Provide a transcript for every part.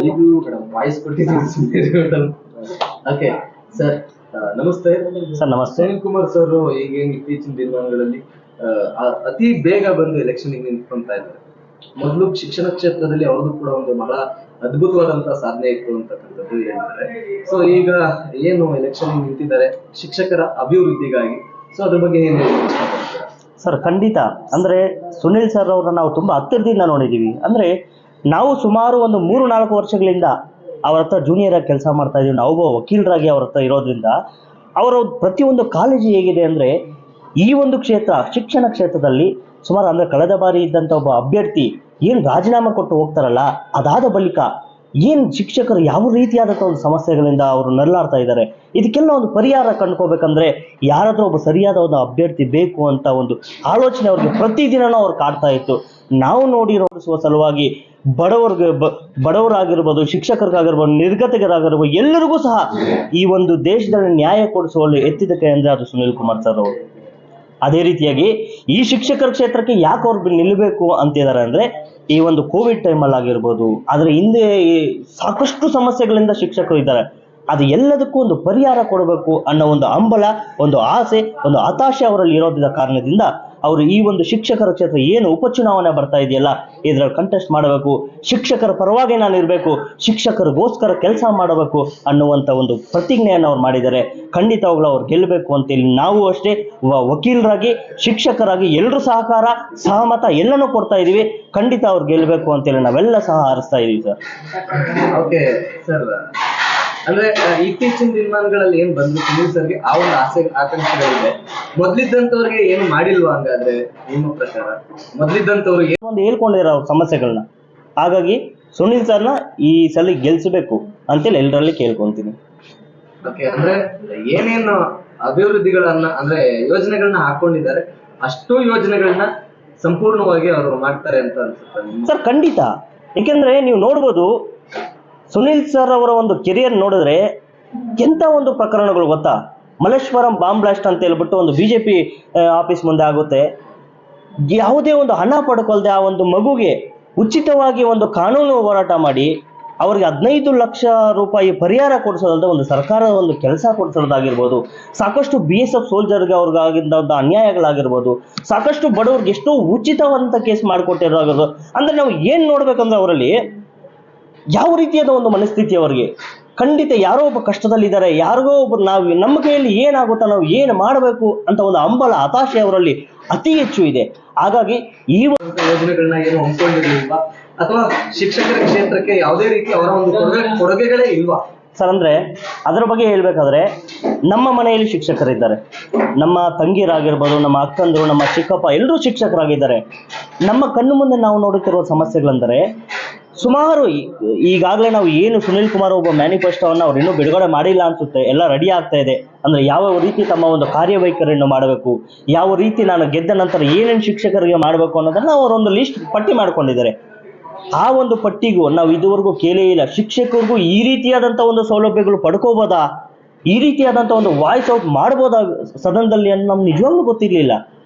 ಇದು ವಾಯ್ಸ್ ಕೊಟ್ಟಿದ್ದೀನಿ. Okay sir, ನಮಸ್ತೆ ಸರ್. ನಮಸ್ತೆ. ಸುನಿಲ್ ಕುಮಾರ್ ಸರ್ ಈಗ ಇತ್ತೀಚಿನ ದಿನಮಾನಗಳಲ್ಲಿ ಅತಿ ಬೇಗ ಬಂದು ಎಲೆಕ್ಷನ್ ನಿಂತ್ಕೊಂತಾ ಇದ್ದಾರೆ. ಮೊದಲು ಶಿಕ್ಷಣ ಕ್ಷೇತ್ರದಲ್ಲಿ ಅವ್ರದ್ದು ಕೂಡ ಒಂದು ಬಹಳ ಅದ್ಭುತವಾದಂತಹ ಸಾಧನೆ ಇತ್ತು ಅಂತಕ್ಕಂಥದ್ದು ಹೇಳ್ತಾರೆ. ಸೊ ಈಗ ಏನು ಎಲೆಕ್ಷನ್ ನಿಂತಿದ್ದಾರೆ ಶಿಕ್ಷಕರ ಅಭಿವೃದ್ಧಿಗಾಗಿ, ಸೊ ಅದ್ರ ಬಗ್ಗೆ ಏನು ಇಷ್ಟಪಡ್ತೀರಾ ಸರ್? ಖಂಡಿತ. ಅಂದ್ರೆ ಸುನಿಲ್ ಸರ್ ಅವರನ್ನ ನಾವು ತುಂಬಾ ಹತ್ತಿರದಿಂದ ನೋಡಿದೀವಿ. ಅಂದ್ರೆ ನಾವು ಸುಮಾರು ಒಂದು 3-4 ವರ್ಷಗಳಿಂದ ಅವ್ರ ಹತ್ರ ಜೂನಿಯರ್ ಆಗಿ ಕೆಲಸ ಮಾಡ್ತಾ ಇದೀವಿ. ನಾವು ವಕೀಲರಾಗಿ ಅವ್ರ ಹತ್ರ ಇರೋದ್ರಿಂದ ಅವರ ಪ್ರತಿಯೊಂದು ಕಾಳಜಿ ಹೇಗಿದೆ ಅಂದ್ರೆ, ಈ ಒಂದು ಕ್ಷೇತ್ರ ಶಿಕ್ಷಣ ಕ್ಷೇತ್ರದಲ್ಲಿ ಸುಮಾರು ಅಂದ್ರೆ ಕಳೆದ ಬಾರಿ ಇದ್ದಂತ ಒಬ್ಬ ಅಭ್ಯರ್ಥಿ ಏನ್ ರಾಜೀನಾಮೆ ಕೊಟ್ಟು ಹೋಗ್ತಾರಲ್ಲ, ಅದಾದ ಬಳಿಕ ಏನ್ ಶಿಕ್ಷಕರು ಯಾವ ರೀತಿಯಾದಂಥ ಒಂದು ಸಮಸ್ಯೆಗಳಿಂದ ಅವರು ನರಳಾಡ್ತಾ ಇದ್ದಾರೆ, ಇದಕ್ಕೆಲ್ಲ ಒಂದು ಪರಿಹಾರ ಕಂಡ್ಕೋಬೇಕಂದ್ರೆ ಯಾರಾದ್ರೂ ಒಬ್ಬ ಸರಿಯಾದ ಒಂದು ಅಭ್ಯರ್ಥಿ ಬೇಕು ಅಂತ ಒಂದು ಆಲೋಚನೆ ಅವ್ರಿಗೆ ಪ್ರತಿದಿನನೂ ಅವ್ರು ಕಾಡ್ತಾ ಇತ್ತು. ನಾವು ನೋಡಿರುವ ಸಲುವಾಗಿ ಬಡವರಾಗಿರ್ಬೋದು, ಶಿಕ್ಷಕರಿಗಾಗಿರ್ಬೋದು, ನಿರ್ಗತಿಕರಾಗಿರ್ಬೋದು, ಎಲ್ಲರಿಗೂ ಸಹ ಈ ಒಂದು ದೇಶದಲ್ಲಿ ನ್ಯಾಯ ಕೊಡಿಸುವಲ್ಲಿ ಎತ್ತಿದ ಕೈ ಅಂದ್ರೆ ಅದು ಸುನಿಲ್ ಕುಮಾರ್ ಸರ್ ಅವರು. ಅದೇ ರೀತಿಯಾಗಿ ಈ ಶಿಕ್ಷಕರ ಕ್ಷೇತ್ರಕ್ಕೆ ಯಾಕೆ ಅವ್ರು ನಿಲ್ಲಬೇಕು ಅಂತಿದ್ದಾರೆ ಅಂದ್ರೆ, ಈ ಒಂದು ಕೋವಿಡ್ ಟೈಮಲ್ಲಿ ಆಗಿರ್ಬೋದು, ಅದರ ಹಿಂದೆ ಸಾಕಷ್ಟು ಸಮಸ್ಯೆಗಳಿಂದ ಶಿಕ್ಷಕರು ಇದ್ದಾರೆ. ಅದು ಎಲ್ಲದಕ್ಕೂ ಒಂದು ಪರಿಹಾರ ಕೊಡಬೇಕು ಅನ್ನೋ ಒಂದು ಹಂಬಲ, ಒಂದು ಆಸೆ, ಒಂದು ಹತಾಶೆ ಅವರಲ್ಲಿ ಇರೋದ್ರ ಕಾರಣದಿಂದ ಅವರು ಈ ಒಂದು ಶಿಕ್ಷಕರ ಕ್ಷೇತ್ರ ಏನು ಉಪಚುನಾವಣೆ ಬರ್ತಾ ಇದೆಯಲ್ಲ, ಇದ್ರಲ್ಲಿ ಕಂಟೆಸ್ಟ್ ಮಾಡಬೇಕು, ಶಿಕ್ಷಕರ ಪರವಾಗಿ ನಾನು ಇರಬೇಕು, ಶಿಕ್ಷಕರಿಗೋಸ್ಕರ ಕೆಲಸ ಮಾಡಬೇಕು ಅನ್ನುವಂಥ ಒಂದು ಪ್ರತಿಜ್ಞೆಯನ್ನು ಅವ್ರು ಮಾಡಿದ್ದಾರೆ. ಖಂಡಿತವಾಗ್ಲೂ ಅವ್ರು ಗೆಲ್ಲಬೇಕು ಅಂತೇಳಿ ನಾವು ಅಷ್ಟೇ ವಕೀಲರಾಗಿ, ಶಿಕ್ಷಕರಾಗಿ ಎಲ್ಲರೂ ಸಹಕಾರ, ಸಹಮತ ಎಲ್ಲನೂ ಕೊಡ್ತಾ ಇದೀವಿ. ಖಂಡಿತ ಅವ್ರು ಗೆಲ್ಲಬೇಕು ಅಂತೇಳಿ ನಾವೆಲ್ಲ ಸಹ ಹಾರಿಸ್ತಾ ಇದೀವಿ ಸರ್. ಓಕೆ ಸರ್, ಅಂದ್ರೆ ಇತ್ತೀಚಿನ ದಿನಮಾನಗಳಲ್ಲಿ ಏನ್ ಬಂದ್ರು ಸುನಿಲ್ ಸರ್ಗೆ ಆ ಒಂದು ಆಕಾಂಕ್ಷೆಗಳಿದೆ. ಮೊದ್ಲಿದ್ದಂತವ್ರಿಗೆ ಏನು ಮಾಡಿಲ್ವಾ? ಹಂಗಾದ್ರೆ ನಿಮ್ಮ ಪ್ರಕಾರ ಮೊದ್ಲಿದ್ದಂತವ್ರಿಗೆ ಒಂದು ಹೇಳ್ಕೊಂಡಿರೋ ಸಮಸ್ಯೆಗಳನ್ನ, ಹಾಗಾಗಿ ಸುನಿಲ್ ಸರ್ನ ಈ ಸಲ ಗೆಲ್ಸಬೇಕು ಅಂತೇಳಿ ಎಲ್ಲರಲ್ಲಿ ಕೇಳ್ಕೊಂತೀನಿ. ಓಕೆ, ಅಂದ್ರೆ ಏನೇನು ಅಭಿವೃದ್ಧಿಗಳನ್ನ ಅಂದ್ರೆ ಯೋಜನೆಗಳನ್ನ ಹಾಕೊಂಡಿದ್ದಾರೆ, ಅಷ್ಟು ಯೋಜನೆಗಳನ್ನ ಸಂಪೂರ್ಣವಾಗಿ ಅವರು ಮಾಡ್ತಾರೆ ಅಂತ ಅನ್ಸುತ್ತೆ ಸರ್. ಖಂಡಿತ. ಏಕೆಂದ್ರೆ ನೀವು ನೋಡ್ಬೋದು, ಸುನಿಲ್ ಸರ್ ಅವರ ಒಂದು ಕೆರಿಯರ್ ನೋಡಿದ್ರೆ ಎಂತ ಒಂದು ಪ್ರಕರಣಗಳು ಗೊತ್ತಾ? ಮಲ್ಲೇಶ್ವರಂ ಬಾಂಬ್ ಬ್ಲಾಸ್ಟ್ ಅಂತ ಹೇಳ್ಬಿಟ್ಟು ಒಂದು ಬಿಜೆಪಿ ಆಫೀಸ್ ಮುಂದೆ ಆಗುತ್ತೆ. ಯಾವುದೇ ಒಂದು ಹಣ ಪಡ್ಕೊಳ್ದೆ ಆ ಒಂದು ಮಗುಗೆ ಉಚಿತವಾಗಿ ಒಂದು ಕಾನೂನು ಹೋರಾಟ ಮಾಡಿ ಅವ್ರಿಗೆ 15 ಲಕ್ಷ ರೂಪಾಯಿ ಪರಿಹಾರ ಕೊಡಿಸೋದಂತ ಒಂದು ಸರ್ಕಾರದ ಒಂದು ಕೆಲಸ ಕೊಡಿಸೋದಾಗಿರ್ಬೋದು, ಸಾಕಷ್ಟು BSF ಸೋಲ್ಜರ್ಗೆ ಅವ್ರಿಗಾಗಿದ್ದ ಅನ್ಯಾಯಗಳಾಗಿರ್ಬೋದು, ಸಾಕಷ್ಟು ಬಡವ್ರಿಗೆ ಎಷ್ಟೋ ಉಚಿತವಂತ ಕೇಸ್ ಮಾಡಿಕೊಟ್ಟಿರೋದು. ಅಂದ್ರೆ ನಾವು ಏನ್ ನೋಡ್ಬೇಕಂದ್ರೆ ಅವರಲ್ಲಿ ಯಾವ ರೀತಿಯಾದ ಒಂದು ಮನಸ್ಥಿತಿ ಅವರಿಗೆ. ಖಂಡಿತ ಯಾರೋ ಒಬ್ಬ ಕಷ್ಟದಲ್ಲಿದ್ದಾರೆ, ಯಾರಿಗೋ ಒಬ್ಬರು ನಾವು ನಮ್ಮ ಕೈಯಲ್ಲಿ ಏನಾಗುತ್ತಾ, ನಾವು ಏನು ಮಾಡಬೇಕು ಅಂತ ಒಂದು ಹಂಬಲ, ಹತಾಶೆ ಅವರಲ್ಲಿ ಅತಿ ಹೆಚ್ಚು ಇದೆ. ಹಾಗಾಗಿ ಈ ಒಂದು ಯೋಜನೆಗಳನ್ನ ಏನು ಹಮ್ಮಿಕೊಂಡಿರ್ಲಿಲ್ವಾ, ಅಥವಾ ಶಿಕ್ಷಕರ ಕ್ಷೇತ್ರಕ್ಕೆ ಯಾವುದೇ ರೀತಿ ಅವರ ಒಂದು ಕೊಡುಗೆಗಳೇ ಇಲ್ವಾ ಸರ್? ಅಂದ್ರೆ ಅದರ ಬಗ್ಗೆ ಹೇಳ್ಬೇಕಾದ್ರೆ, ನಮ್ಮ ಮನೆಯಲ್ಲಿ ಶಿಕ್ಷಕರಿದ್ದಾರೆ, ನಮ್ಮ ತಂಗಿರಾಗಿರ್ಬೋದು, ನಮ್ಮ ಅಕ್ಕಂದರು, ನಮ್ಮ ಚಿಕ್ಕಪ್ಪ ಎಲ್ಲರೂ ಶಿಕ್ಷಕರಾಗಿದ್ದಾರೆ. ನಮ್ಮ ಕಣ್ಣು ಮುಂದೆ ನಾವು ನೋಡುತ್ತಿರುವ ಸಮಸ್ಯೆಗಳೆಂದರೆ ಸುಮಾರು ಈಗಾಗಲೇ ನಾವು ಏನು ಸುನಿಲ್ ಕುಮಾರ್ ಒಬ್ಬ ಮ್ಯಾನಿಫೆಸ್ಟೋವನ್ನು ಅವ್ರು ಇನ್ನೂ ಬಿಡುಗಡೆ ಮಾಡಿಲ್ಲ ಅನ್ಸುತ್ತೆ, ಎಲ್ಲ ರೆಡಿ ಆಗ್ತಾ ಇದೆ. ಅಂದ್ರೆ ಯಾವ ರೀತಿ ತಮ್ಮ ಒಂದು ಕಾರ್ಯವೈಖರಿಯನ್ನು ಮಾಡಬೇಕು, ಯಾವ ರೀತಿ ನಾನು ಗೆದ್ದ ನಂತರ ಏನೇನು ಶಿಕ್ಷಕರಿಗೆ ಮಾಡಬೇಕು ಅನ್ನೋದನ್ನ ಅವರೊಂದು ಲಿಸ್ಟ್ ಪಟ್ಟಿ ಮಾಡ್ಕೊಂಡಿದ್ದಾರೆ. ಆ ಒಂದು ಪಟ್ಟಿಗೂ ನಾವು ಇದುವರೆಗೂ ಕೇಳೇ ಇಲ್ಲ. ಶಿಕ್ಷಕರಿಗೂ ಈ ರೀತಿಯಾದಂಥ ಒಂದು ಸೌಲಭ್ಯಗಳು ಪಡ್ಕೋಬೋದಾ, ಈ ರೀತಿಯಾದಂಥ ಒಂದು ವಾಯ್ಸ್ ಔಟ್ ಮಾಡ್ಬೋದಾ ಸದನದಲ್ಲಿ ಅಂತ ನಮ್ಗೆ ನಿಜವಾಗ್ಲೂ ಗೊತ್ತಿರಲಿಲ್ಲ.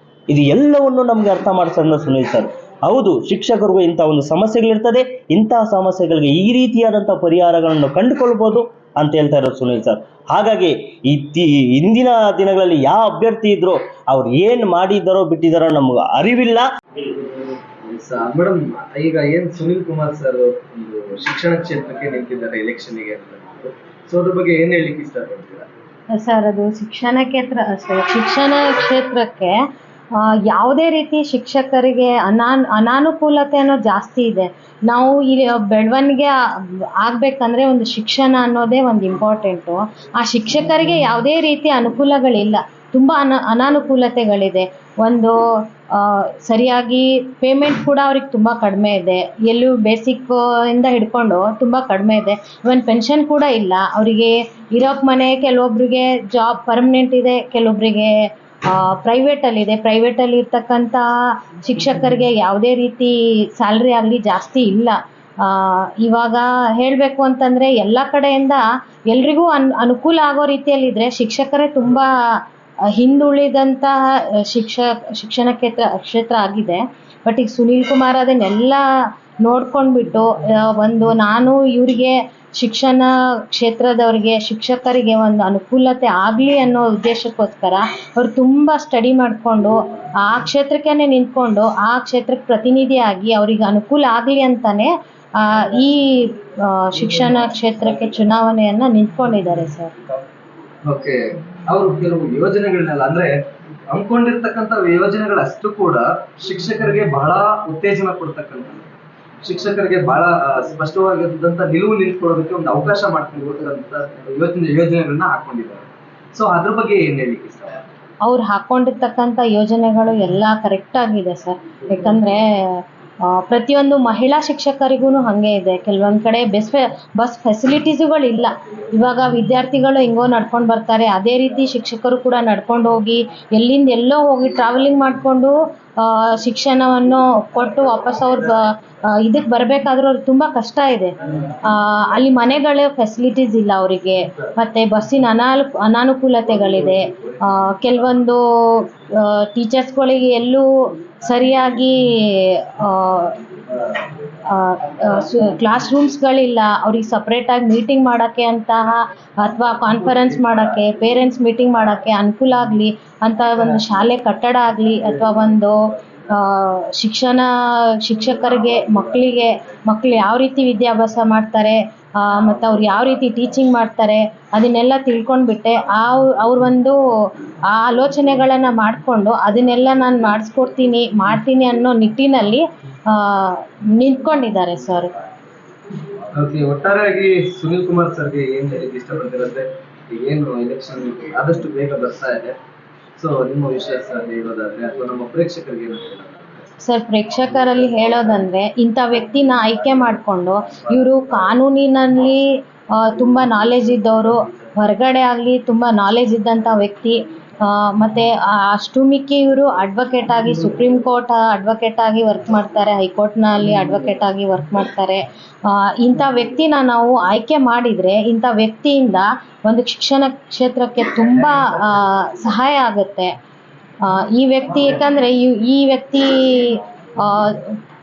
ಇದು ಎಲ್ಲವನ್ನು ನಮ್ಗೆ ಅರ್ಥ ಮಾಡಿಸೋದು ಸುನಿಲ್ ಸರ್. ಹೌದು, ಶಿಕ್ಷಕರಿಗೂ ಇಂಥ ಒಂದು ಸಮಸ್ಯೆಗಳಿರ್ತದೆ, ಇಂತಹ ಸಮಸ್ಯೆಗಳಿಗೆ ಈ ರೀತಿಯಾದಂಥ ಪರಿಹಾರಗಳನ್ನು ಕಂಡುಕೊಳ್ಬೋದು ಅಂತ ಹೇಳ್ತಾ ಇರೋದು ಸುನಿಲ್ ಸರ್. ಹಾಗಾಗಿ ಇಂದಿನ ದಿನಗಳಲ್ಲಿ ಯಾವ ಅಭ್ಯರ್ಥಿ ಇದ್ರು ಅವ್ರು ಏನ್ ಮಾಡಿದ್ದಾರೋ ಬಿಟ್ಟಿದ್ದಾರೋ ನಮ್ಗೆ ಅರಿವಿಲ್ಲ. ಮೇಡಮ್, ಈಗ ಏನ್ ಸುನಿಲ್ ಕುಮಾರ್ ಸರ್ ಒಂದು ಶಿಕ್ಷಣ ಕ್ಷೇತ್ರಕ್ಕೆ ನಿಂತಿದ್ದಾರೆ ಎಲೆಕ್ಷನ್ಗೆ ಅಂತ, ಸೊ ಅದ್ರ ಬಗ್ಗೆ ಏನ್ ಹೇಳಲಿಕ್ಕೆ ಇಷ್ಟಪಡ್ತೀರಾ ಸರ್? ಅದು ಶಿಕ್ಷಣ ಕ್ಷೇತ್ರಕ್ಕೆ ಯಾವುದೇ ರೀತಿ ಶಿಕ್ಷಕರಿಗೆ ಅನಾನುಕೂಲತೆ ಅನ್ನೋದು ಜಾಸ್ತಿ ಇದೆ. ನಾವು ಇಲ್ಲಿ ಬೆಳವಣಿಗೆ ಆಗಬೇಕಂದ್ರೆ ಒಂದು ಶಿಕ್ಷಣ ಅನ್ನೋದೇ ಒಂದು ಇಂಪಾರ್ಟೆಂಟು. ಆ ಶಿಕ್ಷಕರಿಗೆ ಯಾವುದೇ ರೀತಿ ಅನುಕೂಲಗಳಿಲ್ಲ, ತುಂಬ ಅನಾನುಕೂಲತೆಗಳಿದೆ. ಒಂದು ಸರಿಯಾಗಿ ಪೇಮೆಂಟ್ ಕೂಡ ಅವ್ರಿಗೆ ತುಂಬ ಕಡಿಮೆ ಇದೆ, ಎಲ್ಲೂ ಬೇಸಿಕ್ ಇಂದ ಹಿಡ್ಕೊಂಡು ತುಂಬ ಕಡಿಮೆ ಇದೆ. ಇವನ್ ಪೆನ್ಷನ್ ಕೂಡ ಇಲ್ಲ ಅವರಿಗೆ. ಇರೋಕ್ಕೆ ಮನೆ ಕೆಲವೊಬ್ಬರಿಗೆ ಜಾಬ್ ಪರ್ಮನೆಂಟ್ ಇದೆ, ಕೆಲವೊಬ್ಬರಿಗೆ ಪ್ರೈವೇಟಲ್ಲಿದೆ. ಪ್ರೈವೇಟಲ್ಲಿ ಇರ್ತಕ್ಕಂಥ ಶಿಕ್ಷಕರಿಗೆ ಯಾವುದೇ ರೀತಿ ಸ್ಯಾಲ್ರಿ ಆಗಲಿ ಜಾಸ್ತಿ ಇಲ್ಲ. ಇವಾಗ ಹೇಳಬೇಕು ಅಂತಂದರೆ ಎಲ್ಲ ಕಡೆಯಿಂದ ಎಲ್ರಿಗೂ ಅನುಕೂಲ ಆಗೋ ರೀತಿಯಲ್ಲಿದ್ದರೆ ಶಿಕ್ಷಕರೇ ತುಂಬ ಹಿಂದುಳಿದಂತಹ ಶಿಕ್ಷಣ ಕ್ಷೇತ್ರ ಆಗಿದೆ. ಬಟ್ ಈಗ ಸುನೀಲ್ ಕುಮಾರ್ ಅದನ್ನೆಲ್ಲ ನೋಡ್ಕೊಂಡ್ಬಿಟ್ಟು ಒಂದು ನಾನು ಇವರಿಗೆ ಶಿಕ್ಷಣ ಕ್ಷೇತ್ರದವ್ರಿಗೆ ಶಿಕ್ಷಕರಿಗೆ ಒಂದು ಅನುಕೂಲತೆ ಆಗಲಿ ಅನ್ನೋ ಉದ್ದೇಶಕ್ಕೋಸ್ಕರ ಅವ್ರು ತುಂಬ ಸ್ಟಡಿ ಮಾಡಿಕೊಂಡು ಆ ಕ್ಷೇತ್ರಕ್ಕೇ ನಿಂತ್ಕೊಂಡು ಆ ಕ್ಷೇತ್ರಕ್ಕೆ ಪ್ರತಿನಿಧಿಯಾಗಿ ಅವರಿಗೆ ಅನುಕೂಲ ಆಗಲಿ ಅಂತಲೇ ಈ ಶಿಕ್ಷಣ ಕ್ಷೇತ್ರಕ್ಕೆ ಚುನಾವಣೆಯನ್ನು ನಿಂತ್ಕೊಂಡಿದ್ದಾರೆ ಸರ್. ಓಕೆ, ಅವರು ಕೆಲವು ಯೋಜನೆಗಳನ್ನೆಲ್ಲ ಅಂದ್ರೆ ಹಮ್ಮಿಕೊಂಡಿರ್ತಕ್ಕಂಥ ಯೋಜನೆಗಳಷ್ಟು ಕೂಡ ಶಿಕ್ಷಕರಿಗೆ ಬಹಳ ಉತ್ತೇಜನ ಕೊಡ್ತಕ್ಕಂಥದ್ದು, ಶಿಕ್ಷಕರಿಗೆ ಬಹಳ ಸ್ಪಷ್ಟವಾಗಿದ್ದಂತ ನಿಲುವು ನಿಂತ್ಕೊಳ್ಳೋದಕ್ಕೆ ಒಂದು ಅವಕಾಶ ಮಾಡ್ಕೊಂಡಿರುವಂತ ಯೋಜನೆಗಳನ್ನ ಹಾಕೊಂಡಿದ್ದಾರೆ. ಸೊ ಅದ್ರ ಬಗ್ಗೆ ಏನ್ ಹೇಳಿಕ್ಕೆ ಇಷ್ಟ? ಅವ್ರು ಹಾಕೊಂಡಿರ್ತಕ್ಕಂಥ ಯೋಜನೆಗಳು ಎಲ್ಲ ಕರೆಕ್ಟ್ ಆಗಿದೆ ಸರ್. ಯಾಕಂದ್ರೆ ಪ್ರತಿಯೊಂದು ಮಹಿಳಾ ಶಿಕ್ಷಕರಿಗೂ ಹಾಗೆ ಇದೆ. ಕೆಲವೊಂದು ಕಡೆ ಬಸ್ ಫೆಸಿಲಿಟೀಸುಗಳಿಲ್ಲ. ಇವಾಗ ವಿದ್ಯಾರ್ಥಿಗಳು ಹೆಂಗೋ ನಡ್ಕೊಂಡು ಬರ್ತಾರೆ, ಅದೇ ರೀತಿ ಶಿಕ್ಷಕರು ಕೂಡ ನಡ್ಕೊಂಡು ಹೋಗಿ ಎಲ್ಲಿಂದ ಎಲ್ಲೋ ಹೋಗಿ ಟ್ರಾವೆಲಿಂಗ್ ಮಾಡಿಕೊಂಡು ಶಿಕ್ಷಣವನ್ನು ಕೊಟ್ಟು ವಾಪಸ್ ಅವ್ರು ಇದಕ್ಕೆ ಬರಬೇಕಾದ್ರೂ ಅವ್ರಿಗೆ ತುಂಬ ಕಷ್ಟ ಇದೆ. ಅಲ್ಲಿ ಮನೆಗಳ ಫೆಸಿಲಿಟೀಸ್ ಇಲ್ಲ ಅವರಿಗೆ, ಮತ್ತು ಬಸ್ಸಿನ ಅನಾನುಕೂಲತೆಗಳಿದೆ. ಕೆಲವೊಂದು ಟೀಚರ್ಸ್ಗಳಿಗೆ ಎಲ್ಲೂ ಸರಿಯಾಗಿ ಕ್ಲಾಸ್ ರೂಮ್ಸ್ಗಳಿಲ್ಲ. ಅವ್ರಿಗೆ ಸಪ್ರೇಟಾಗಿ ಮೀಟಿಂಗ್ ಮಾಡೋಕ್ಕೆ ಅಂತಹ ಅಥವಾ ಕಾನ್ಫರೆನ್ಸ್ ಮಾಡೋಕ್ಕೆ, ಪೇರೆಂಟ್ಸ್ ಮೀಟಿಂಗ್ ಮಾಡೋಕ್ಕೆ ಅನುಕೂಲ ಆಗಲಿ ಅಂತ ಒಂದು ಶಾಲೆ ಕಟ್ಟಡ ಆಗಲಿ ಅಥವಾ ಒಂದು ಶಿಕ್ಷಕರಿಗೆ ಮಕ್ಕಳು ಯಾವ ರೀತಿ ವಿದ್ಯಾಭ್ಯಾಸ ಮಾಡ್ತಾರೆ ಮತ್ತು ಅವ್ರು ಯಾವ ರೀತಿ ಟೀಚಿಂಗ್ ಮಾಡ್ತಾರೆ ಅದನ್ನೆಲ್ಲ ತಿಳ್ಕೊಂಡ್ಬಿಟ್ಟೆ ಅವ್ರ ಒಂದು ಆ ಆಲೋಚನೆಗಳನ್ನು ಮಾಡಿಕೊಂಡು ಅದನ್ನೆಲ್ಲ ನಾನು ಮಾಡ್ತೀನಿ ಅನ್ನೋ ನಿಟ್ಟಿನಲ್ಲಿ ನಿಂತ್ಕೊಂಡಿದ್ದಾರೆ ಸರ್. ಓಕೆ, ಒಟ್ಟಾರೆಯಾಗಿ ಸುನಿಲ್ ಕುಮಾರ್ ಸರ್ಗೆ ಏನ್ ಹೇಳಿಕ್ಕೆ ಇಷ್ಟಪಡ್ತೀರಂದ್ರೆ ಏನು ಎಲೆಕ್ಷನ್ ಆದಷ್ಟು ಬೇಗ ಬರ್ತಾ ಇದೆ, ಸೊ ನಿಮ್ಮ ವಿಷಯ ಸರ್ ಹೇಳೋದಾದ್ರೆ ಅಥವಾ ನಮ್ಮ ಪ್ರೇಕ್ಷಕರಿಗೆ ಏನು ಹೇಳೋದಾದ್ರೆ? ಸರ್, ಪ್ರೇಕ್ಷಕರಲ್ಲಿ ಹೇಳೋದಂದ್ರೆ ಇಂಥ ವ್ಯಕ್ತಿನ ಆಯ್ಕೆ ಮಾಡಿಕೊಂಡು ಇವರು ಕಾನೂನಿನಲ್ಲಿ ತುಂಬ ನಾಲೆಜ್ ಇದ್ದವರು, ಹೊರಗಡೆ ಆಗಲಿ ತುಂಬ ನಾಲೆಜ್ ಇದ್ದಂಥ ವ್ಯಕ್ತಿ, ಮತ್ತು ಅಷ್ಟು ಮಿಕ್ಕಿ ಇವರು ಅಡ್ವೊಕೇಟ್ ಆಗಿ ಸುಪ್ರೀಂ ಕೋರ್ಟ್ ಅಡ್ವೊಕೇಟ್ ಆಗಿ ವರ್ಕ್ ಮಾಡ್ತಾರೆ, ಹೈಕೋರ್ಟ್ನಲ್ಲಿ ಅಡ್ವೊಕೇಟ್ ಆಗಿ ವರ್ಕ್ ಮಾಡ್ತಾರೆ. ಇಂಥ ವ್ಯಕ್ತಿನ ನಾವು ಆಯ್ಕೆ ಮಾಡಿದರೆ ಇಂಥ ವ್ಯಕ್ತಿಯಿಂದ ಒಂದು ಶಿಕ್ಷಣ ಕ್ಷೇತ್ರಕ್ಕೆ ತುಂಬ ಸಹಾಯ ಆಗುತ್ತೆ. ಈ ವ್ಯಕ್ತಿ ಯಾಕಂದರೆ ಈ ವ್ಯಕ್ತಿ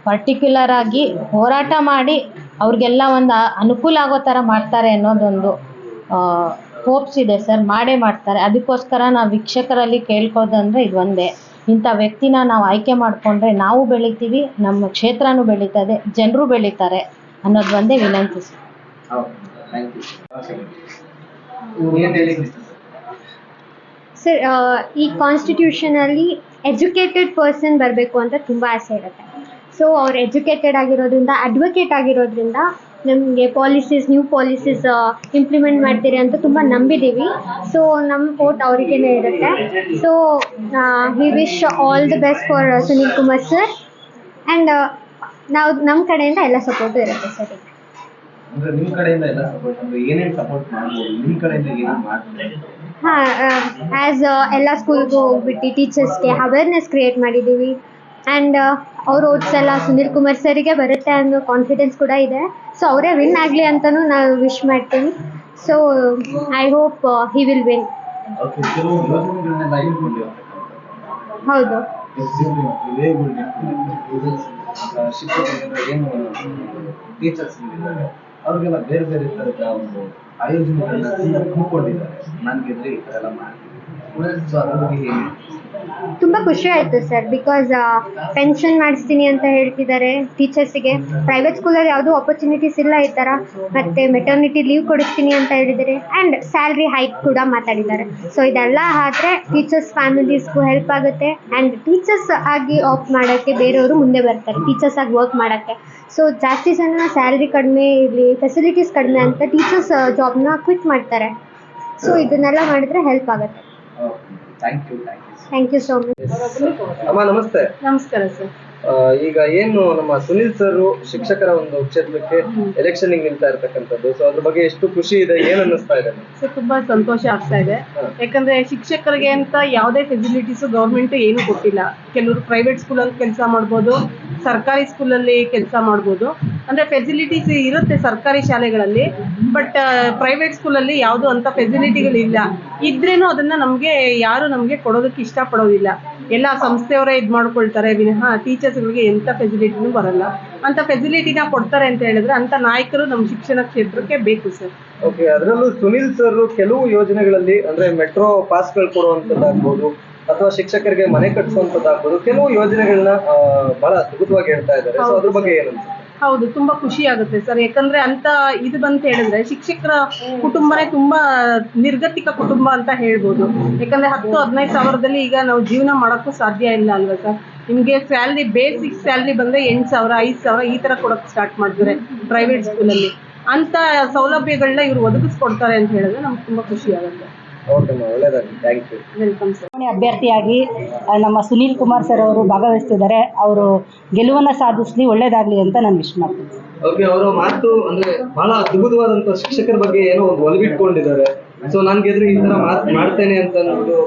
ಪರ್ಟಿಕ್ಯುಲರ್ ಆಗಿ ಹೋರಾಟ ಮಾಡಿ ಅವ್ರಿಗೆಲ್ಲ ಒಂದು ಅನುಕೂಲ ಆಗೋ ಥರ ಮಾಡ್ತಾರೆ ಅನ್ನೋದೊಂದು ಹೋಪ್ಸ್ ಇದೆ ಸರ್. ಮಾಡೇ ಮಾಡ್ತಾರೆ. ಅದಕ್ಕೋಸ್ಕರ ನಾವು ವೀಕ್ಷಕರಲ್ಲಿ ಕೇಳ್ಕೋದಂದ್ರೆ ಇದು ಒಂದೇ, ಇಂಥ ವ್ಯಕ್ತಿನ ನಾವು ಆಯ್ಕೆ ಮಾಡಿಕೊಂಡ್ರೆ ನಾವು ಬೆಳಿತೀವಿ, ನಮ್ಮ ಕ್ಷೇತ್ರನೂ ಬೆಳೀತದೆ, ಜನರು ಬೆಳೀತಾರೆ ಅನ್ನೋದು ಒಂದೇ ವಿನಂತಿ ಸರ್. ಸರ್, ಈ ಕಾನ್ಸ್ಟಿಟ್ಯೂಷನಲ್ಲಿ ಎಜುಕೇಟೆಡ್ ಪರ್ಸನ್ ಬರಬೇಕು ಅಂತ ತುಂಬ ಆಸೆ ಇರುತ್ತೆ. ಸೊ ಅವ್ರು ಎಜುಕೇಟೆಡ್ ಆಗಿರೋದ್ರಿಂದ, ಅಡ್ವೊಕೇಟ್ ಆಗಿರೋದ್ರಿಂದ ನಮಗೆ ನ್ಯೂ ಪಾಲಿಸೀಸ್ ಇಂಪ್ಲಿಮೆಂಟ್ ಮಾಡ್ತೀರಿ ಅಂತ ತುಂಬ ನಂಬಿದ್ದೀವಿ. ಸೊ ನಮ್ಮ ವೋಟ್ ಅವರಿಗೇನೆ ಇರುತ್ತೆ. So we wish all the best for Sunil Kumar sir. And ನಾವು ನಮ್ಮ ಕಡೆಯಿಂದ ಎಲ್ಲ ಸಪೋರ್ಟು ಇರುತ್ತೆ ಸರ್. ಅಂದ್ರೆ ನಿಮ್ಮ ಕಡೆಯಿಂದ ಎಲ್ಲ ಸಪೋರ್ಟ್ ಅಂದ್ರೆ ಏನೇನು ಸಪೋರ್ಟ್ ಮಾಡ್ಬೋದು, ನಿಮ್ಮ ಕಡೆಯಿಂದ ಏನೇನು ಮಾಡ್ತಾರೆ? ಆ್ಯಸ್ ಎಲ್ಲ ಸ್ಕೂಲ್ಗೂ ಹೋಗ್ಬಿಟ್ಟು ಟೀಚರ್ಸ್ಗೆ ಅವೇರ್ನೆಸ್ ಕ್ರಿಯೇಟ್ ಮಾಡಿದ್ದೀವಿ. ಆ್ಯಂಡ್ ಅವ್ರ ಓಟ್ಸ್ ಎಲ್ಲ ಸುನೀಲ್ ಕುಮಾರ್ ಸರಿಗೆ ಬರುತ್ತೆ ಅನ್ನೋ ಕಾನ್ಫಿಡೆನ್ಸ್ ಕೂಡ ಇದೆ. ಸೊ ಅವರೇ ವಿನ್ ಆಗಲಿ ಅಂತಲೂ ನಾವು ವಿಶ್ ಮಾಡ್ತೀವಿ. So I hope he will win. ಹೌದು, ಟೀಚರ್ಸ್ ಅವ್ರಿಗೆಲ್ಲ ಬೇರೆ ಬೇರೆ ತರದ ಒಂದು ಆಯೋಜನೆಗಳನ್ನ ಹಮ್ಮಿಕೊಂಡಿದ್ದಾರೆ. ನಾನು ಗೆದ್ರೆ ಈ ತರ ಎಲ್ಲ ಮಾಡ್ತೀನಿ. ಸೊ ಅದ್ರ ಬಗ್ಗೆ ಹೇಳಿ. ತುಂಬ ಖುಷಿ ಆಯಿತು ಸರ್. ಬಿಕಾಸ್ ಪೆನ್ಷನ್ ಮಾಡಿಸ್ತೀನಿ ಅಂತ ಹೇಳ್ತಿದ್ದಾರೆ ಟೀಚರ್ಸಿಗೆ. ಪ್ರೈವೇಟ್ ಸ್ಕೂಲಲ್ಲಿ ಯಾವುದೂ ಆಪರ್ಚುನಿಟೀಸ್ ಇಲ್ಲ ಈ ಥರ. ಮತ್ತು ಮೆಟರ್ನಿಟಿ ಲೀವ್ ಕೊಡಿಸ್ತೀನಿ ಅಂತ ಹೇಳಿದ್ದಾರೆ. ಆ್ಯಂಡ್ ಸ್ಯಾಲ್ರಿ ಹೈಕ್ ಕೂಡ ಮಾತಾಡಿದ್ದಾರೆ. ಸೊ ಇದೆಲ್ಲ ಆದರೆ ಟೀಚರ್ಸ್ ಫ್ಯಾಮಿಲೀಸ್ಗೂ ಹೆಲ್ಪ್ ಆಗುತ್ತೆ. ಆ್ಯಂಡ್ ಟೀಚರ್ಸ್ ಆಗಿ ಆಪ್ಟ್ ಮಾಡೋಕ್ಕೆ ಬೇರೆಯವರು ಮುಂದೆ ಬರ್ತಾರೆ, ಟೀಚರ್ಸ್ ಆಗಿ ವರ್ಕ್ ಮಾಡೋಕ್ಕೆ. ಸೊ ಜಾಸ್ತಿ ಜನ ಸ್ಯಾಲ್ರಿ ಕಡಿಮೆ ಇರಲಿ, ಫೆಸಿಲಿಟೀಸ್ ಕಡಿಮೆ ಅಂತ ಟೀಚರ್ಸ್ ಜಾಬ್ನ ಕ್ವಿಟ್ ಮಾಡ್ತಾರೆ. ಸೊ ಇದನ್ನೆಲ್ಲ ಮಾಡಿದರೆ ಹೆಲ್ಪ್ ಆಗುತ್ತೆ. Thank you so much. ಅಮ್ಮ ನಮಸ್ತೆ. ನಮಸ್ಕಾರ ಸರ್. ಈಗ ಏನು ನಮ್ಮ ಸುನಿಲ್ ಸರ್ ಶಿಕ್ಷಕರ ಒಂದು ಕ್ಷೇತ್ರಕ್ಕೆ ಎಲೆಕ್ಷನ್ ನಿಲ್ತಾ ಇರ್ತಕ್ಕಂಥದ್ದು, ಸೊ ಅದ್ರ ಬಗ್ಗೆ ಎಷ್ಟು ಖುಷಿ ಇದೆ, ಏನ್ ಅನ್ನಿಸ್ತಾ ಇದೆ? ಸರ್, ತುಂಬಾ ಸಂತೋಷ ಆಗ್ತಾ ಇದೆ. ಯಾಕಂದ್ರೆ ಶಿಕ್ಷಕರಿಗೆ ಅಂತ ಯಾವುದೇ ಫೆಸಿಲಿಟೀಸು ಗೌರ್ಮೆಂಟ್ ಏನು ಕೊಟ್ಟಿಲ್ಲ. ಕೆಲವರು ಪ್ರೈವೇಟ್ ಸ್ಕೂಲಲ್ಲಿ ಕೆಲಸ ಮಾಡ್ಬೋದು, ಸರ್ಕಾರಿ ಸ್ಕೂಲಲ್ಲಿ ಕೆಲಸ ಮಾಡ್ಬೋದು. ಅಂದರೆ ಫೆಸಿಲಿಟೀಸ್ ಇರುತ್ತೆ ಸರ್ಕಾರಿ ಶಾಲೆಗಳಲ್ಲಿ, ಬಟ್ ಪ್ರೈವೇಟ್ ಸ್ಕೂಲಲ್ಲಿ ಯಾವುದು ಅಂಥ ಫೆಸಿಲಿಟಿಗಳಿಲ್ಲ. ಇದ್ರೇನು ಅದನ್ನು ಯಾರು ನಮಗೆ ಕೊಡೋದಕ್ಕೆ ಇಷ್ಟಪಡೋದಿಲ್ಲ. ಎಲ್ಲ ಸಂಸ್ಥೆಯವರೇ ಇದು ಮಾಡ್ಕೊಳ್ತಾರೆ ವಿನಃ ಟೀಚರ್ಸ್ಗಳಿಗೆ ಎಂಥ ಫೆಸಿಲಿಟಿನೂ ಬರಲ್ಲ. ಅಂಥ ಫೆಸಿಲಿಟಿನ ಕೊಡ್ತಾರೆ ಅಂತ ಹೇಳಿದ್ರೆ ಅಂಥ ನಾಯಕರು ನಮ್ಮ ಶಿಕ್ಷಣ ಕ್ಷೇತ್ರಕ್ಕೆ ಬೇಕು ಸರ್. ಓಕೆ, ಅದರಲ್ಲೂ ಸುನಿಲ್ ಸರ್ ಕೆಲವು ಯೋಜನೆಗಳಲ್ಲಿ ಅಂದ್ರೆ ಮೆಟ್ರೋ ಪಾಸ್ಗಳು ಕೊಡುವಂಥದ್ದಾಗ್ಬೋದು ಅಥವಾ ಶಿಕ್ಷಕರಿಗೆ ಮನೆ ಕಟ್ಟಿಸುವಂಥದ್ದಾಗ್ಬೋದು, ಕೆಲವು ಯೋಜನೆಗಳನ್ನ ಬಹಳ ಅದ್ಭುತವಾಗಿ ಹೇಳ್ತಾ ಇದ್ದಾರೆ. ಸೊ ಅದ್ರ ಬಗ್ಗೆ ಏನನ್ಸುತ್ತೆ? ಹೌದು, ತುಂಬಾ ಖುಷಿ ಆಗುತ್ತೆ ಸರ್. ಯಾಕಂದ್ರೆ ಅಂತ ಇದು ಬಂತ ಹೇಳಿದ್ರೆ ಶಿಕ್ಷಕರ ಕುಟುಂಬನೇ ತುಂಬಾ ನಿರ್ಗತಿಕ ಕುಟುಂಬ ಅಂತ ಹೇಳ್ಬೋದು. ಯಾಕಂದ್ರೆ 10-15 ಸಾವಿರದಲ್ಲಿ ಈಗ ನಾವು ಜೀವನ ಮಾಡೋಕ್ಕೂ ಸಾಧ್ಯ ಇಲ್ಲ ಅಲ್ವಾ ಸರ್. ನಿಮಗೆ ಸ್ಯಾಲ್ರಿ, ಬೇಸಿಕ್ ಸ್ಯಾಲ್ರಿ ಬಂದ್ರೆ 8,000, 5,000 ಈ ತರ ಕೊಡೋಕೆ ಸ್ಟಾರ್ಟ್ ಮಾಡ್ತಾರೆ ಪ್ರೈವೇಟ್ ಸ್ಕೂಲಲ್ಲಿ. ಅಂತ ಸೌಲಭ್ಯಗಳನ್ನ ಇವ್ರು ಒದಗಿಸ್ಕೊಡ್ತಾರೆ ಅಂತ ಹೇಳಿದ್ರೆ ನಮ್ಗೆ ತುಂಬಾ ಖುಷಿ ಆಗುತ್ತೆ. ಒಳ್ಳೆದಾಗಿ, ಥ್ಯಾಂಕ್ ಯು. Welcome sir. ಅಭ್ಯರ್ಥಿಯಾಗಿ ನಮ್ಮ ಸುನೀಲ್ ಕುಮಾರ್ ಸರ್ ಅವರು ಭಾಗವಹಿಸ್ತಿದ್ದಾರೆ. ಅವರು ಗೆಲುವನ್ನು ಸಾಧಿಸಲಿ, ಒಳ್ಳೇದಾಗ್ಲಿ ಅಂತ ನಾನು ವಿಶ್ ಮಾಡ್ತೀನಿ. ಓಕೆ, ಅವರ ಮಾತು ಅಂದ್ರೆ ಬಹಳ ಅದ್ಭುತವಾದಂತ ಶಿಕ್ಷಕರ ಬಗ್ಗೆ ಏನೋ ಒಂದು ಒಲವಿಟ್ಕೊಂಡಿದ್ದಾರೆ. ಸೊ ನಾನು ಗೆದ್ರೆ ಈ ತರ ಮಾಡ್ತೇನೆ ಅಂತ ಅನ್ನೋದು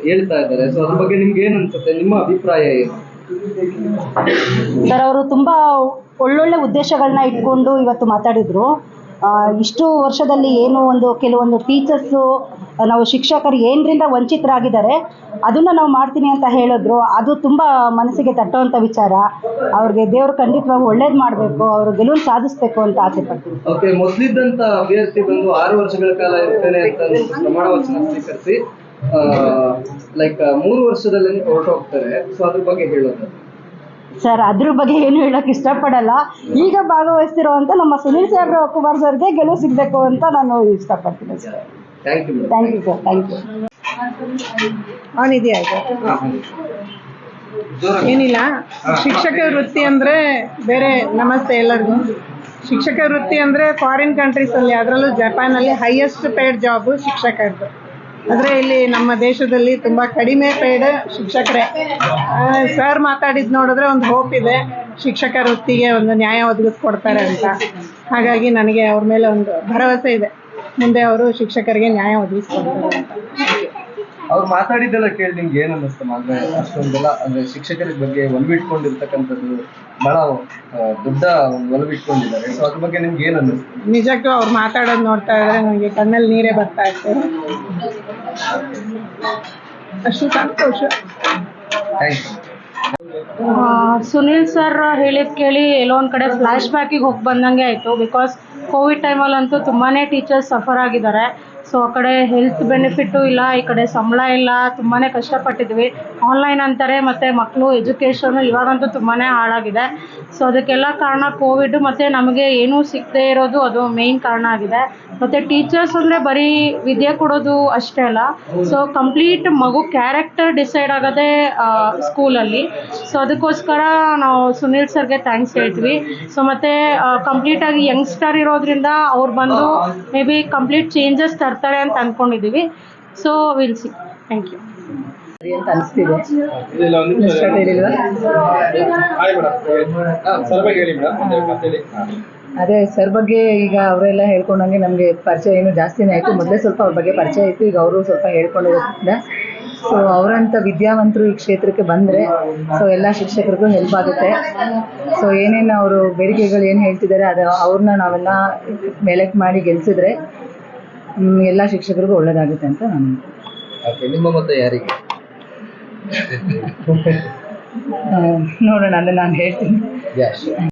ಹೇಳ್ತಾ ಇದ್ದಾರೆ. ಸೊ ಅದ್ರ ಬಗ್ಗೆ ನಿಮ್ಗೆ ಏನ್ ಅನ್ಸುತ್ತೆ, ನಿಮ್ಮ ಅಭಿಪ್ರಾಯ ಏನು? ಸರ್, ಅವರು ತುಂಬ ಒಳ್ಳೊಳ್ಳೆ ಉದ್ದೇಶಗಳನ್ನ ಇಟ್ಕೊಂಡು ಇವತ್ತು ಮಾತಾಡಿದ್ರು. ಇಷ್ಟು ವರ್ಷದಲ್ಲಿ ಏನು ಕೆಲವೊಂದು ಟೀಚರ್ಸು, ನಾವು ಶಿಕ್ಷಕರು ಏನರಿಂದ ವಂಚಿತರಾಗಿದ್ದಾರೆ ಅದನ್ನು ನಾವು ಮಾಡ್ತೀನಿ ಅಂತ ಹೇಳಿದ್ರು. ಅದು ತುಂಬ ಮನಸ್ಸಿಗೆ ತಟ್ಟುವಂಥ ವಿಚಾರ. ಅವ್ರಿಗೆ ದೇವರು ಖಂಡಿತವಾಗಿ ಒಳ್ಳೇದು ಮಾಡಬೇಕು, ಅವರು ಗೆಲುವು ಸಾಧಿಸಬೇಕು ಅಂತ ಆಸೆ ಪಡ್ತೀನಿ. ಓಕೆ, ಮೊದಲಿದ್ದಂತ ಅಭ್ಯರ್ಥಿ ಬಂದು 6 ವರ್ಷಗಳ ಕಾಲ ಇರ್ತೇನೆ ಅಂತ ಪ್ರಮಾಣ ವಚನ ಸ್ವೀಕರಿಸಿ ಲೈಕ್ 3 ವರ್ಷದಲ್ಲಿ ಹೊರಟೋಗ್ತಾರೆ. ಸೊ ಅದ್ರ ಬಗ್ಗೆ ಹೇಳೋದು ಸರ್, ಅದ್ರ ಬಗ್ಗೆ ಏನು ಹೇಳೋಕೆ ಇಷ್ಟಪಡಲ್ಲ. ಈಗ ಭಾಗವಹಿಸ್ತಿರುವಂಥ ನಮ್ಮ ಸುನೀಲ್ ಕುಮಾರ್ ಸರ್ಗೆ ಗೆಲುವು ಸಿಗಬೇಕು ಅಂತ ನಾನು ಇಷ್ಟಪಡ್ತೀನಿ sir. Thank you. Thank you sir, thank you. ಅವನಿದೆಯಾ ಏನಿಲ್ಲ. ಶಿಕ್ಷಕ ವೃತ್ತಿ ಅಂದರೆ ಬೇರೆ, ನಮಸ್ತೆ ಎಲ್ಲರಿಗೂ. ಶಿಕ್ಷಕ ವೃತ್ತಿ ಅಂದರೆ ಫಾರಿನ್ ಕಂಟ್ರೀಸಲ್ಲಿ, ಅದರಲ್ಲೂ ಜಪಾನಲ್ಲಿ ಹೈಯೆಸ್ಟ್ ಪೇಯ್ಡ್ ಜಾಬು ಶಿಕ್ಷಕರದ್ದು. ಆದರೆ ಇಲ್ಲಿ ನಮ್ಮ ದೇಶದಲ್ಲಿ ತುಂಬ ಕಡಿಮೆ ಪೇಯ್ಡ್ ಶಿಕ್ಷಕರೇ. ಸರ್ ಮಾತಾಡಿದ್ದು ನೋಡಿದ್ರೆ ಒಂದು ಹೋಪ್ ಇದೆ, ಶಿಕ್ಷಕ ವೃತ್ತಿಗೆ ಒಂದು ನ್ಯಾಯ ಒದಗಿಸ್ಕೊಡ್ತಾರೆ ಅಂತ. ಹಾಗಾಗಿ ನನಗೆ ಅವ್ರ ಮೇಲೆ ಒಂದು ಭರವಸೆ ಇದೆ, ಮುಂದೆ ಅವರು ಶಿಕ್ಷಕರಿಗೆ ನ್ಯಾಯ ಒದಗಿಸ್ಕೊಡ್ತಾರೆ ಅಂತ. ಅವ್ರು ಮಾತಾಡಿದ್ದೆಲ್ಲ ಕೇಳಿ ನಿಮ್ಗೆ ಏನ್ ಅನ್ನಿಸ್ತು? ಅಂದ್ರೆ ಅಷ್ಟೊಂದೆಲ್ಲ ಅಂದ್ರೆ ಶಿಕ್ಷಕರ ಬಗ್ಗೆ ಒಲವಿಟ್ಕೊಂಡಿರ್ತಕ್ಕಂಥದ್ದು ಬಹಳ ದೊಡ್ಡ ಒಂದು ಒಲವಿಟ್ಕೊಂಡಿದ್ದಾರೆ. ಸೊ ಅದ್ರ ಬಗ್ಗೆ ನಿಮ್ಗೆ ಏನ್ ಅನ್ನಿಸ್ತು? ನಿಜಕ್ಕೂ ಅವ್ರು ಮಾತಾಡೋದು ನೋಡ್ತಾ ಇದ್ರೆ ನನಗೆ ಕಣ್ಣಲ್ಲಿ ನೀರೇ ಬರ್ತಾ ಇರ್ತದೆ. ಅಷ್ಟು ಸಂತೋಷ. Thank you. ಸುನಿಲ್ ಸರ್ ಹೇಳಿದ್ ಕೇಳಿ ಎಲ್ಲೋ ಒಂದು ಕಡೆ ಫ್ಲ್ಯಾಶ್ ಬ್ಯಾಕಿಗೆ ಹೋಗಿ ಬಂದಂಗೆ ಆಯಿತು. ಬಿಕಾಸ್ ಕೋವಿಡ್ ಟೈಮಲ್ಲಂತೂ ತುಂಬಾ ಟೀಚರ್ಸ್ ಸಫರ್ ಆಗಿದ್ದಾರೆ. ಸೊ ಆ ಕಡೆ ಹೆಲ್ತ್ ಬೆನಿಫಿಟ್ಟು ಇಲ್ಲ, ಈ ಕಡೆ ಸಂಬಳ ಇಲ್ಲ, ತುಂಬಾ ಕಷ್ಟಪಟ್ಟಿದ್ವಿ. ಆನ್ಲೈನ್ ಅಂತಾರೆ, ಮತ್ತು ಮಕ್ಕಳು ಎಜುಕೇಷನು ಇವಾಗಂತೂ ತುಂಬಾ ಹಾಳಾಗಿದೆ. ಸೊ ಅದಕ್ಕೆಲ್ಲ ಕಾರಣ ಕೋವಿಡ್, ಮತ್ತು ನಮಗೆ ಏನೂ ಸಿಗದೇ ಇರೋದು ಅದು ಮೇಯ್ನ್ ಕಾರಣ ಆಗಿದೆ. ಮತ್ತು ಟೀಚರ್ಸ್ ಅಂದರೆ ಬರೀ ವಿದ್ಯೆ ಕೊಡೋದು ಅಷ್ಟೇ ಅಲ್ಲ, ಸೊ ಕಂಪ್ಲೀಟ್ ಮಗು ಕ್ಯಾರೆಕ್ಟರ್ ಡಿಸೈಡ್ ಆಗೋದೇ ಸ್ಕೂಲಲ್ಲಿ. ಸೊ ಅದಕ್ಕೋಸ್ಕರ ನಾವು ಸುನೀಲ್ ಸರ್ಗೆ ಥ್ಯಾಂಕ್ಸ್ ಹೇಳ್ತೀವಿ. ಸೊ ಮತ್ತು ಕಂಪ್ಲೀಟಾಗಿ ಯಂಗ್ಸ್ಟರ್ ಇರೋದ್ರಿಂದ ಅವ್ರು ಬಂದು ಮೇ ಬಿ ಕಂಪ್ಲೀಟ್ ಚೇಂಜಸ್ ತರ್ತಾರೆ ಅಂತ ಅಂದ್ಕೊಂಡಿದ್ದೀವಿ. So will see. Thank you ಅಂತ ಅನಿಸ್ತಿದೆ. ಅದೇ ಸರ್ ಬಗ್ಗೆ ಈಗ ಅವರೆಲ್ಲ ಹೇಳ್ಕೊಂಡಂಗೆ ನಮಗೆ ಪರಿಚಯ ಏನು ಜಾಸ್ತಿನೇ ಆಯಿತು. ಮೊದಲೇ ಸ್ವಲ್ಪ ಅವ್ರ ಬಗ್ಗೆ ಪರಿಚಯ ಇತ್ತು, ಈಗ ಅವರು ಸ್ವಲ್ಪ ಹೇಳ್ಕೊಂಡಿರೋದ್ರಿಂದ ಸೊ ಅವರಂಥ ವಿದ್ಯಾವಂತರು ಈ ಕ್ಷೇತ್ರಕ್ಕೆ ಬಂದರೆ ಸೊ ಎಲ್ಲ ಶಿಕ್ಷಕರಿಗೂ ಹೆಲ್ಪ್ ಆಗುತ್ತೆ. ಸೊ ಏನೇನು ಅವರು ಬೇಡಿಕೆಗಳು ಏನು ಹೇಳ್ತಿದ್ದಾರೆ ಅದು ಅವ್ರನ್ನ ನಾವೆಲ್ಲ ಎಲೆಕ್ಟ್ ಮಾಡಿ ಗೆಲ್ಲಿಸಿದ್ರೆ ಎಲ್ಲ ಶಿಕ್ಷಕರಿಗೂ ಒಳ್ಳೆಯದಾಗುತ್ತೆ ಅಂತ ನಾನು. ನಿಮ್ಮ ಮತ ಯಾರಿಗೆ? ನೋಡೋಣ, ಅಂದರೆ ನಾನು ಹೇಳ್ತೀನಿ.